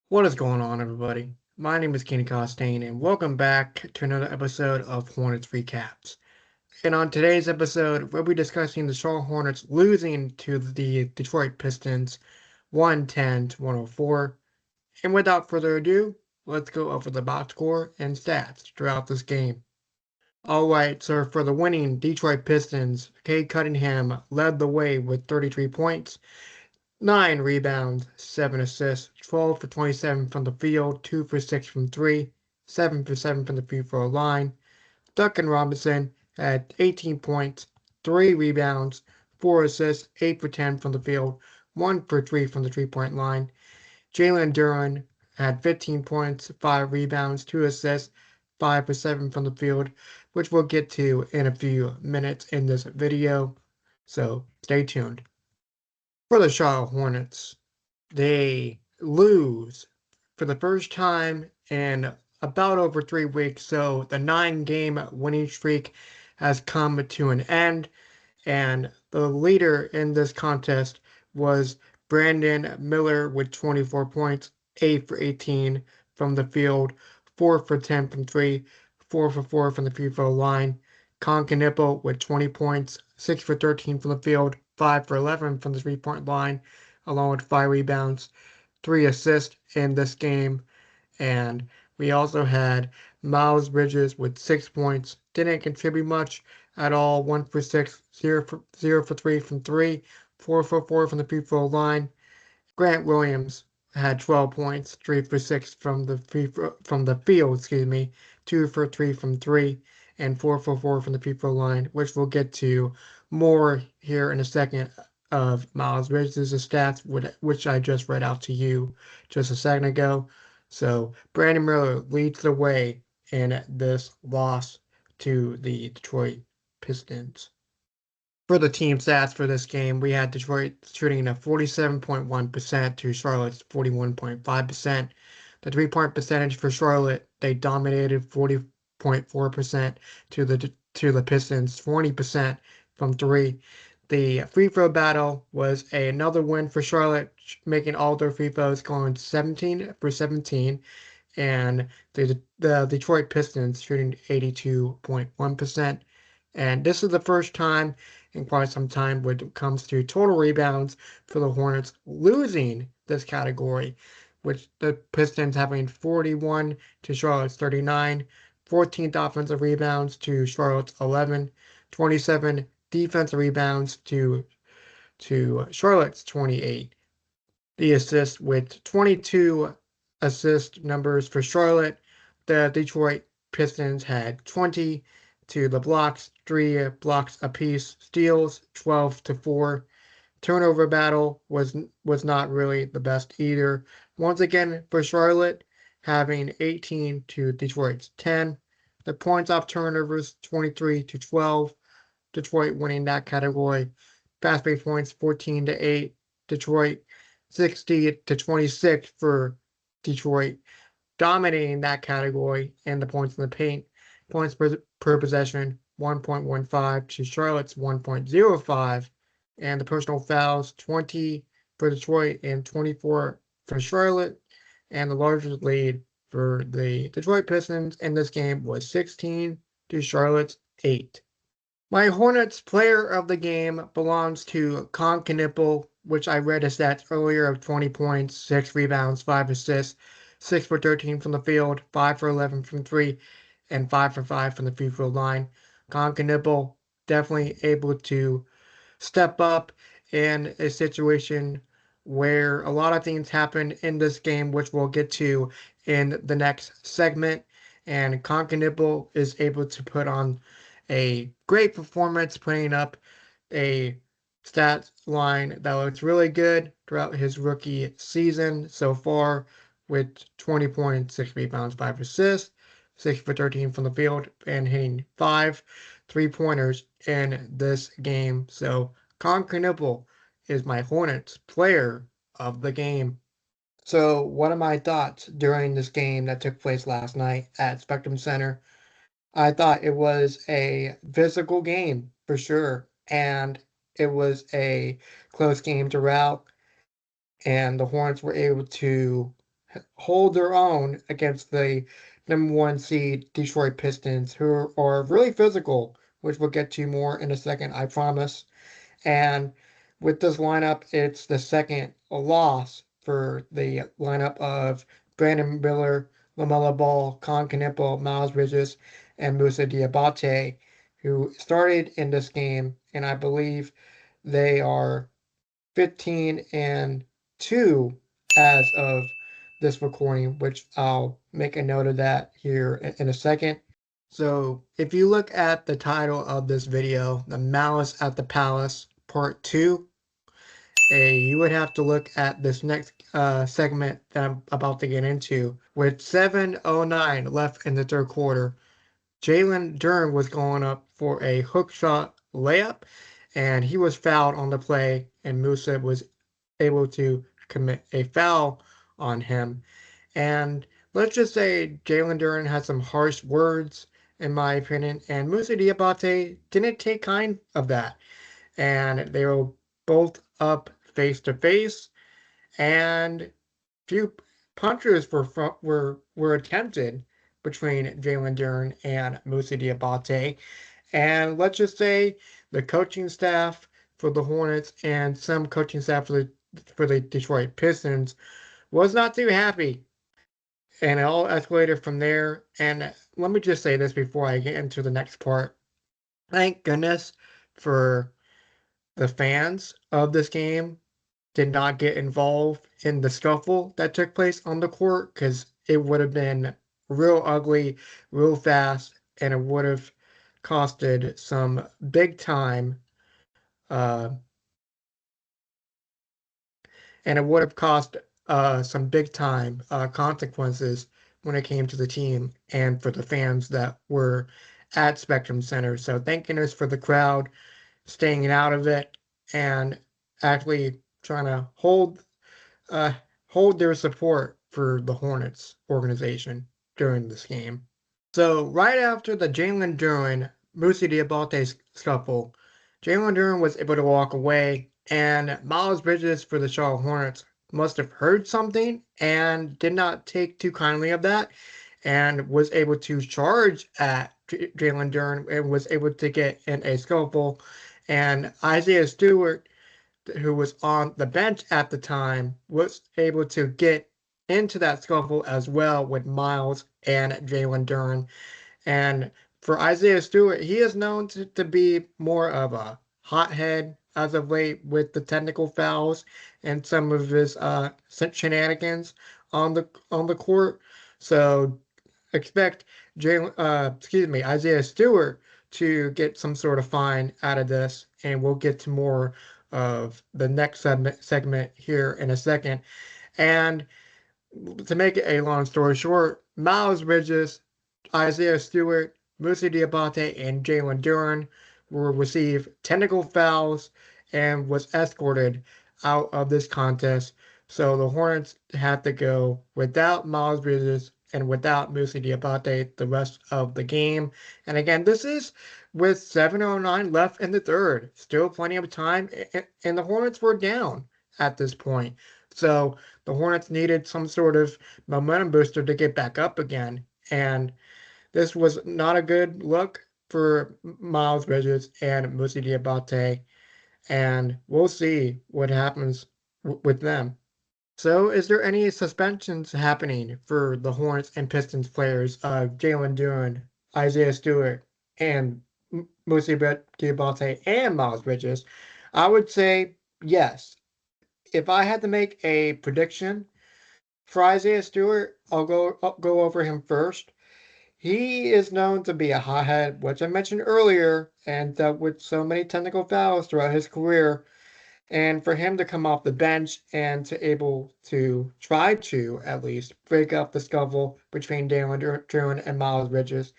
What is going on, everybody? My name is Kenny Costain, and welcome back to another episode of Hornets Recaps. And on today's episode, we'll be discussing the Charlotte Hornets losing to the Detroit Pistons 110 to 104. And without further ado, let's go over the box score and stats throughout this game. All right, so for the winning Detroit Pistons, Cade Cunningham led the way with 33 points, 9 rebounds, 7 assists, 12 for 27 from the field, 2 for 6 from 3, 7 for 7 from the free throw line. Duncan Robinson had 18 points, 3 rebounds, 4 assists, 8 for 10 from the field, 1 for 3 from the 3-point line. Jalen Duren had 15 points, 5 rebounds, 2 assists, 5 for 7 from the field, which we'll get to in a few minutes in this video. So stay tuned. For the Charlotte Hornets, they lose for the first time in about over 3 weeks. So the 9-game winning streak has come to an end. And the leader in this contest was Brandon Miller with 24 points, 8 for 18 from the field, 4 for 10 from 3, 4 for 4 from the free throw line. Concanippo with 20 points, 6 for 13 from the field, 5 for 11 from the 3-point line, along with 5 rebounds, 3 assists in this game. And we also had Miles Bridges with 6 points. Didn't contribute much at all. 1 for 6, 0 for 3 from 3, 4 for 4 from the free throw line. Grant Williams had 12 points, 3 for 6 from the field, 2 for 3 from 3, and 4 for 4 from the free throw line, which we'll get to more here in a second of Miles Bridges' stats, which I just read out to you just a second ago. So Brandon Miller leads the way in this loss to the Detroit Pistons. For the team stats for this game, we had Detroit shooting at 47.1% to Charlotte's 41.5%. The 3-point percentage for Charlotte, they dominated 40.4% to the Pistons, 20% from 3. The free throw battle was another win for Charlotte, making all their free throws going 17 for 17, and the Detroit Pistons shooting 82.1%. And this is the first time in quite some time when it comes to total rebounds for the Hornets losing this category, which the Pistons having 41 to Charlotte's 39, 14th offensive rebounds to Charlotte's 11, 27 defensive rebounds to Charlotte's 28. The assist with 22 assist numbers for Charlotte. The Detroit Pistons had 20 to the blocks, 3 blocks apiece, steals 12 to 4. Turnover battle was not really the best either. Once again for Charlotte, having 18 to Detroit's 10. The points off turnovers 23 to 12. Detroit winning that category. Fast break points 14 to 8. Detroit 60 to 26 for Detroit, dominating that category. And the points in the paint, points per possession 1.15 to Charlotte's 1.05, and the personal fouls 20 for Detroit and 24 for Charlotte. And the largest lead for the Detroit Pistons in this game was 16 to Charlotte's 8. My Hornets player of the game belongs to Concanippo, which I read his stats earlier of 20 points, 6 rebounds, 5 assists, 6 for 13 from the field, 5 for 11 from 3, and 5 for 5 from the free throw line. Concanippo definitely able to step up in a situation where a lot of things happen in this game, which we'll get to in the next segment. And Concanippo is able to put on a great performance, putting up a stat line that looks really good throughout his rookie season so far, with 20 points, 6 rebounds, 5 assists, 6 for 13 from the field, and hitting 5 3-pointers in this game. So Concanippo is my Hornets player of the game. So what are my thoughts during this game that took place last night at Spectrum Center? I thought it was a physical game for sure, and it was a close game throughout, and the Hornets were able to hold their own against the #1 seed Detroit Pistons, who are really physical, which we'll get to more in a second, I promise. And with this lineup, it's the second loss for the lineup of Brandon Miller, LaMelo Ball, Con Canepo, Miles Bridges, and Musa Diabate, who started in this game, and I believe they are 15-2 as of this recording, which I'll make a note of that here in a second. So if you look at the title of this video, the Malice at the Palace Part 2, you would have to look at this next segment that I'm about to get into. With 7:09 left in the third quarter, Jalen Duren was going up for a hook shot layup, and he was fouled on the play, and Musa was able to commit a foul on him. And let's just say Jalen Duren had some harsh words, in my opinion, and Musa Diabate didn't take kind of that. And they were both up face to face, and few punches were attempted between Jalen Duren and Musa Diabate. And let's just say the coaching staff for the Hornets and some coaching staff for the Detroit Pistons was not too happy. And it all escalated from there. And let me just say this before I get into the next part. Thank goodness for the fans of this game did not get involved in the scuffle that took place on the court, because it would have been real ugly, real fast, and it would have costed some big time, uh, and it would have cost some big time consequences when it came to the team and for the fans that were at Spectrum Center. So thank goodness for the crowd staying out of it and actually trying to uh, hold their support for the Hornets organization during this game. So right after the Jalen Duren Musa Diabate scuffle, Jalen Duren was able to walk away, and Miles Bridges for the Charlotte Hornets must have heard something and did not take too kindly of that, and was able to charge at Jalen Duren and was able to get in a scuffle. And Isaiah Stewart, who was on the bench at the time, was able to get into that scuffle as well with Miles and Jalen Duren. And for Isaiah Stewart, he is known to be more of a hothead as of late with the technical fouls and some of his shenanigans on the court. So expect Isaiah Stewart to get some sort of fine out of this, and we'll get to more of the next segment here in a second. And to make a long story short, Miles Bridges, Isaiah Stewart, Musa Diabate, and Jalen Duren will receive technical fouls and was escorted out of this contest. So the Hornets had to go without Miles Bridges and without Musa Diabate the rest of the game. And again, this is with 7:09 left in the third. Still plenty of time, and the Hornets were down at this point. So the Hornets needed some sort of momentum booster to get back up again. And this was not a good look for Miles Bridges and Musa Diabate. And we'll see what happens with them. So, is there any suspensions happening for the Hornets and Pistons players of Jalen Duren, Isaiah Stewart, and Musa Diabate and Miles Bridges? I would say yes. If I had to make a prediction for Isaiah Stewart, I'll go over him first. He is known to be a hothead, which I mentioned earlier, and dealt with so many technical fouls throughout his career. And for him to come off the bench and to able to try to at least break up the scuffle between Jalen Duren and Miles Bridges.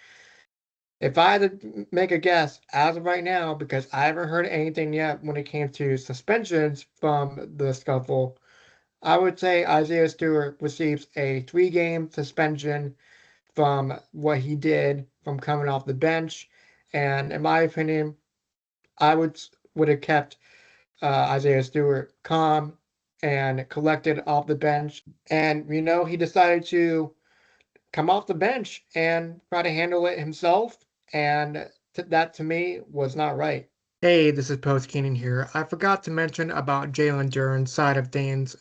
If I had to make a guess, as of right now, because I haven't heard anything yet when it came to suspensions from the scuffle, I would say Isaiah Stewart receives a 3-game suspension from what he did from coming off the bench. And in my opinion, I would have kept Isaiah Stewart calm and collected off the bench. And, he decided to come off the bench and try to handle it himself. And that to me was not right. Hey, this is Post Keenan here. I forgot to mention about Jalen Duren's side of things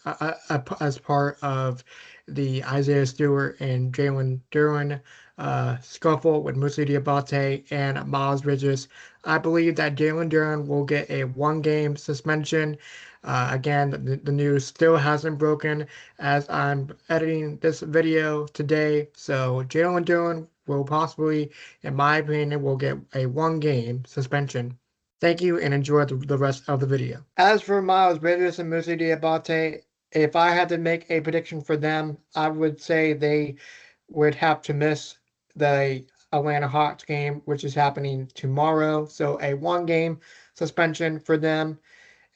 as part of the Isaiah Stewart and Jalen Duren scuffle with Musa Diabate and Miles Bridges. I believe that Jalen Duren will get a 1 game suspension. Again, the news still hasn't broken as I'm editing this video today. So Jalen Duren will possibly, in my opinion, will get a 1 game suspension. Thank you and enjoy the rest of the video. As for Miles Bridges and Musa Diabate, if I had to make a prediction for them, I would say they would have to miss the Atlanta Hawks game, which is happening tomorrow. So a 1 game suspension for them,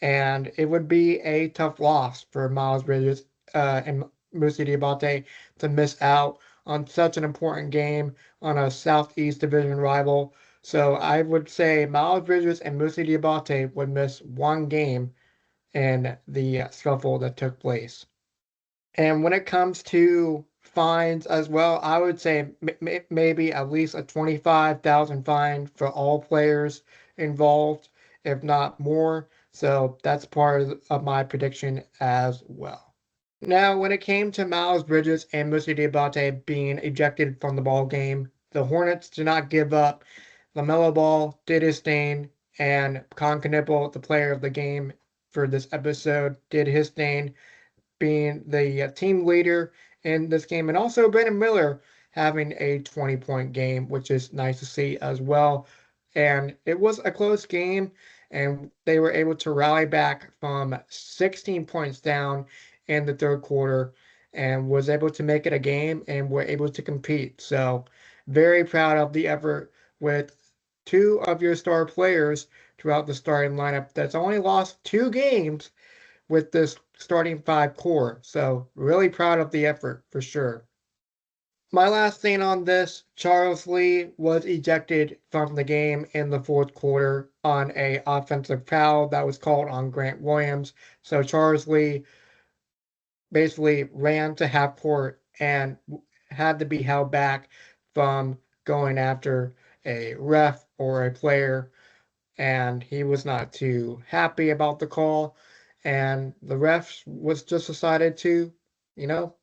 and it would be a tough loss for Miles Bridges and Musa Diabate to miss out on such an important game on a Southeast Division rival. So I would say Miles Bridges and Musa Diabate would miss 1 game in the scuffle that took place. And when it comes to fines as well, I would say maybe at least a 25,000 fine for all players involved, if not more. So that's part of my prediction as well. Now, when it came to Miles Bridges and Musa Diabate being ejected from the ball game, the Hornets did not give up. LaMelo Ball did his thing, and Con Knipple, the player of the game for this episode, did his thing, being the team leader in this game, and also Brandon Miller having a 20-point game, which is nice to see as well. And it was a close game, and they were able to rally back from 16 points down in the third quarter and was able to make it a game and were able to compete. So very proud of the effort with 2 of your star players throughout the starting lineup that's only lost 2 games with this starting 5 core. So really proud of the effort for sure. My last thing on this, Charles Lee was ejected from the game in the fourth quarter on a offensive foul that was called on Grant Williams. So Charles Lee basically ran to half court and had to be held back from going after a ref or a player, and he was not too happy about the call, and the refs was just decided to, you know,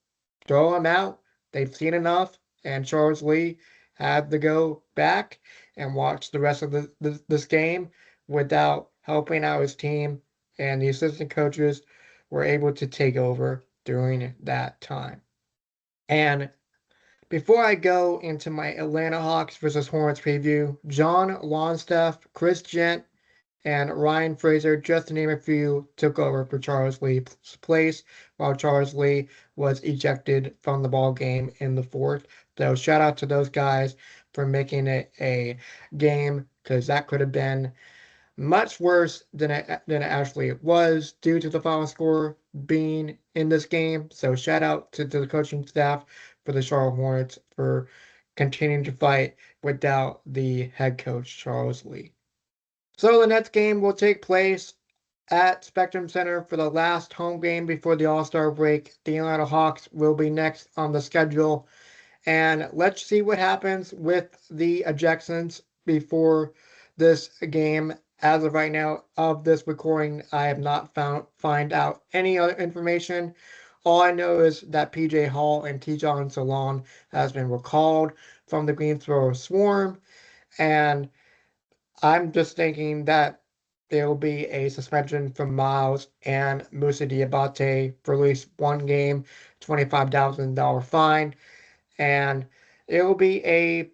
throw him out. They've seen enough, and Charles Lee had to go back and watch the rest of this game without helping out his team, and the assistant coaches were able to take over during that time. And before I go into my Atlanta Hawks versus Hornets preview, John Longstaff, Chris Gent, and Ryan Fraser, just to name a few, took over for Charles Lee's place while Charles Lee was ejected from the ball game in the fourth. So shout out to those guys for making it a game, because that could have been much worse than it actually was due to the final score being in this game. So shout out to the coaching staff for the Charlotte Hornets for continuing to fight without the head coach, Charles Lee. So the next game will take place at Spectrum Center for the last home game before the All-Star break. The Atlanta Hawks will be next on the schedule. And let's see what happens with the ejections before this game. As of right now of this recording, I have not find out any other information. All I know is that PJ Hall and Tijon Salon has been recalled from the Greensboro Swarm, and I'm just thinking that there will be a suspension from Miles and Musa Diabate for at least 1 game, $25,000 fine, and it will be uh,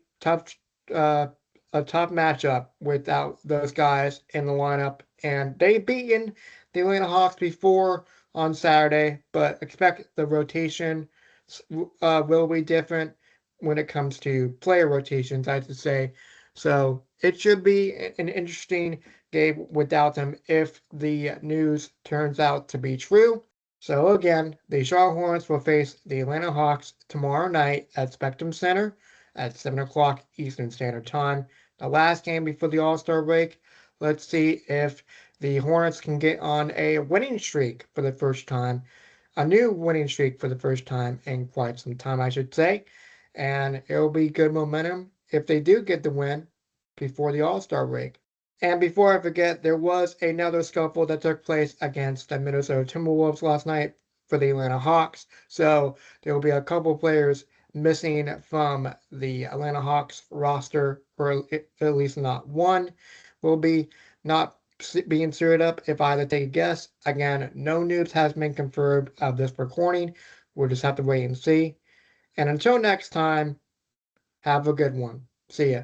a tough matchup without those guys in the lineup. And they've beaten the Atlanta Hawks before on Saturday, but expect the rotation will be different when it comes to player rotations, I should say. So it should be an interesting game without them if the news turns out to be true. So again, the Charlotte Hornets will face the Atlanta Hawks tomorrow night at Spectrum Center at 7 o'clock Eastern Standard Time. The last game before the All-Star break, let's see if the Hornets can get on a winning streak for the first time, a new winning streak for the first time in quite some time, I should say. And it'll be good momentum if they do get the win before the All-Star break. And before I forget, there was another scuffle that took place against the Minnesota Timberwolves last night for the Atlanta Hawks. So there will be a couple players missing from the Atlanta Hawks roster, or at least not one will be not being suited up. If I had to take a guess, again, no news has been confirmed of this recording. We'll just have to wait and see. And until next time, have a good one. See ya.